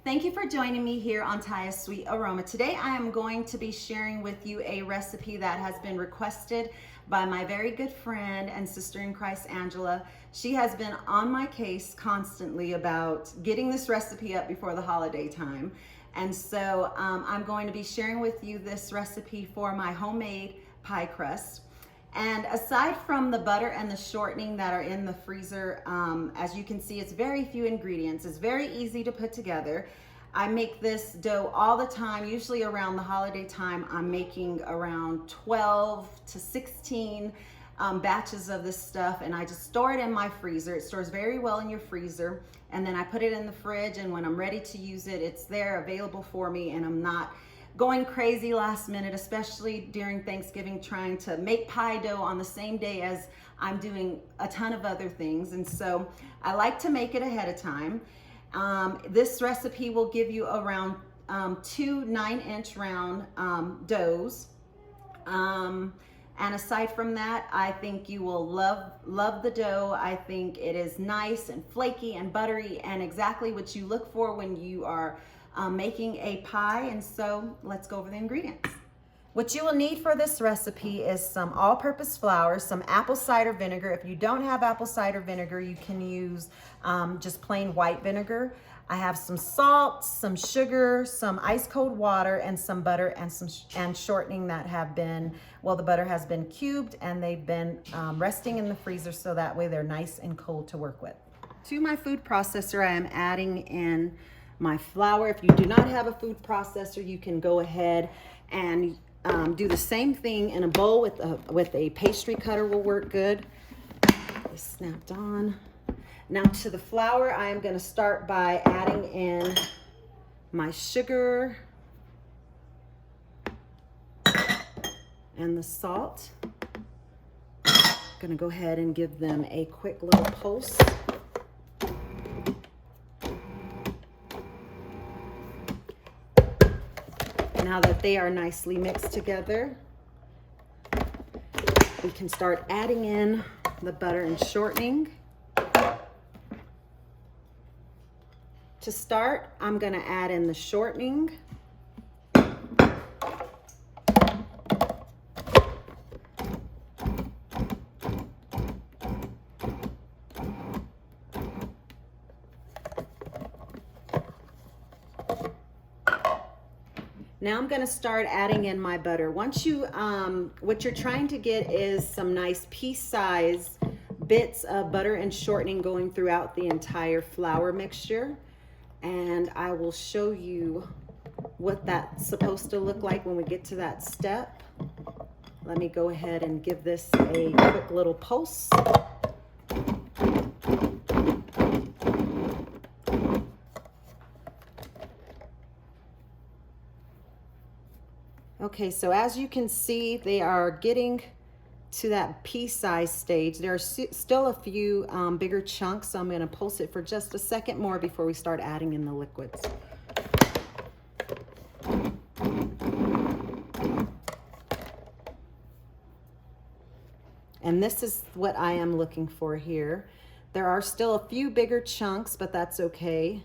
Thank you for joining me here on Taya's Sweet Aroma. Today I am going to be sharing with you a recipe that has been requested by my very good friend and sister in Christ, Angela. She has been on my case constantly about getting this recipe up before the holiday time. And so I'm going to be sharing with you this recipe for my homemade pie crust. And aside from the butter and the shortening that are in the freezer, as you can see, it's very few ingredients. It's very easy to put together. I make this dough all the time. Usually around the holiday time, I'm making around 12 to 16 batches of this stuff, and I just store it in my freezer. It stores very well in your freezer, and then I put it in the fridge, and when I'm ready to use it, it's there available for me, and I'm not going crazy last minute, especially during Thanksgiving, trying to make pie dough on the same day as I'm doing a ton of other things. And so I like to make it ahead of time. This recipe will give you around 2 9-inch round doughs. And aside from that, I think you will love the dough. I think it is nice and flaky and buttery and exactly what you look for when you are making a pie. And so let's go over the ingredients. What you will need for this recipe is some all-purpose flour, some apple cider vinegar. If you don't have apple cider vinegar, you can use just plain white vinegar. I have some salt, some sugar, some ice cold water, and some butter and shortening that have been, well, the butter has been cubed and they've been resting in the freezer so that way they're nice and cold to work with. To my food processor, I am adding in my flour. If you do not have a food processor, you can go ahead and do the same thing in a bowl with a pastry cutter will work good. It's snapped on. Now to the flour, I am going to start by adding in my sugar and the salt. I'm going to go ahead and give them a quick little pulse. Now that they are nicely mixed together, we can start adding in the butter and shortening. To start, I'm going to add in the shortening. Now I'm going to start adding in my butter. Once you, what you're trying to get is some nice pea-sized bits of butter and shortening going throughout the entire flour mixture. And I will show you what that's supposed to look like when we get to that step. Let me go ahead and give this a quick little pulse. Okay, so as you can see, they are getting to that pea-sized stage. There are still a few bigger chunks, so I'm going to pulse it for just a second more before we start adding in the liquids. And this is what I am looking for here. There are still a few bigger chunks, but that's okay.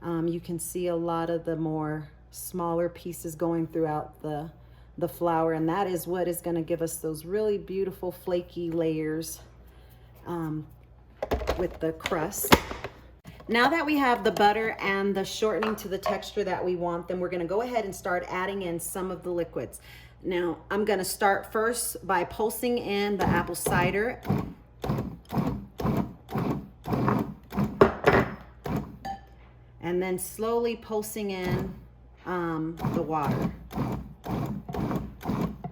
You can see a lot of the more smaller pieces going throughout the flour, and that is what is going to give us those really beautiful flaky layers with the crust. Now that we have the butter and the shortening to the texture that we want, then we're going to go ahead and start adding in some of the liquids. Now I'm going to start first by pulsing in the apple cider. And then slowly pulsing in the water.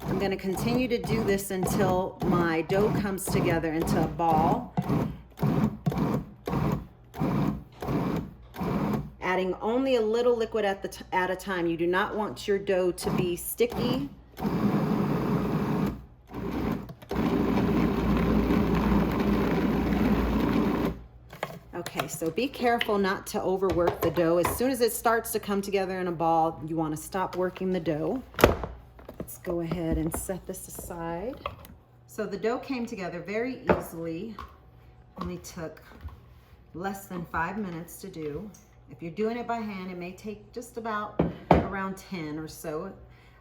I'm going to continue to do this until my dough comes together into a ball. Adding only a little liquid at a time. You do not want your dough to be sticky. Okay, so be careful not to overwork the dough. As soon as it starts to come together in a ball, you want to stop working the dough. Let's go ahead and set this aside. So the dough came together very easily. Only took less than 5 minutes to do. If you're doing it by hand, it may take just about around 10 or so.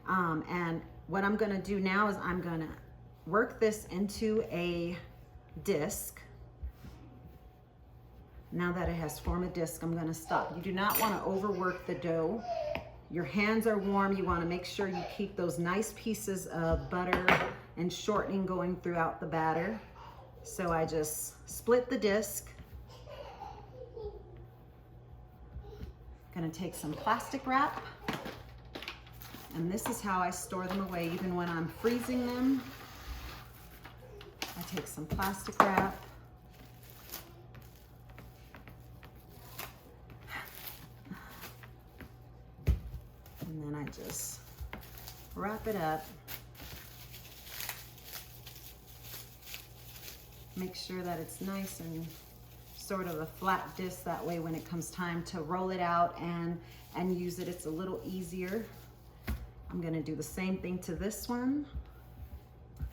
And what I'm gonna do now is I'm gonna work this into a disc. Now that it has formed a disc, I'm gonna stop. You do not wanna overwork the dough. Your hands are warm. You wanna make sure you keep those nice pieces of butter and shortening going throughout the batter. So I just split the disc. Gonna take some plastic wrap, and this is how I store them away even when I'm freezing them. I take some plastic wrap, and then I just wrap it up. Make sure that it's nice and sort of a flat disc, that way when it comes time to roll it out and use it, it's a little easier. I'm gonna do the same thing to this one.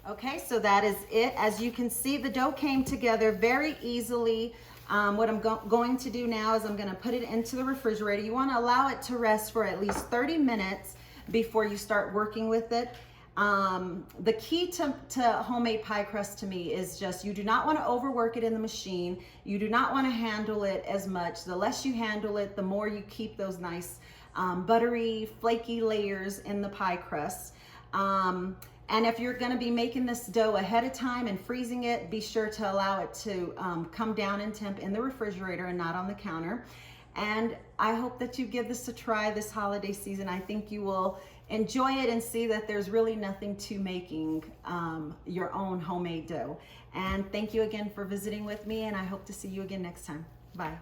Okay, so that is it. As you can see, the dough came together very easily. What I'm going to do now is I'm gonna put it into the refrigerator. You wanna allow it to rest for at least 30 minutes before you start working with it. The key to homemade pie crust to me is just, you do not want to overwork it in the machine. You do not want to handle it as much. The less you handle it, the more you keep those nice buttery, flaky layers in the pie crust. And if you're going to be making this dough ahead of time and freezing it, be sure to allow it to come down in temp in the refrigerator and not on the counter. And I hope that you give this a try this holiday season. I think you will enjoy it and see that there's really nothing to making your own homemade dough. And thank you again for visiting with me, and I hope to see you again next time. Bye.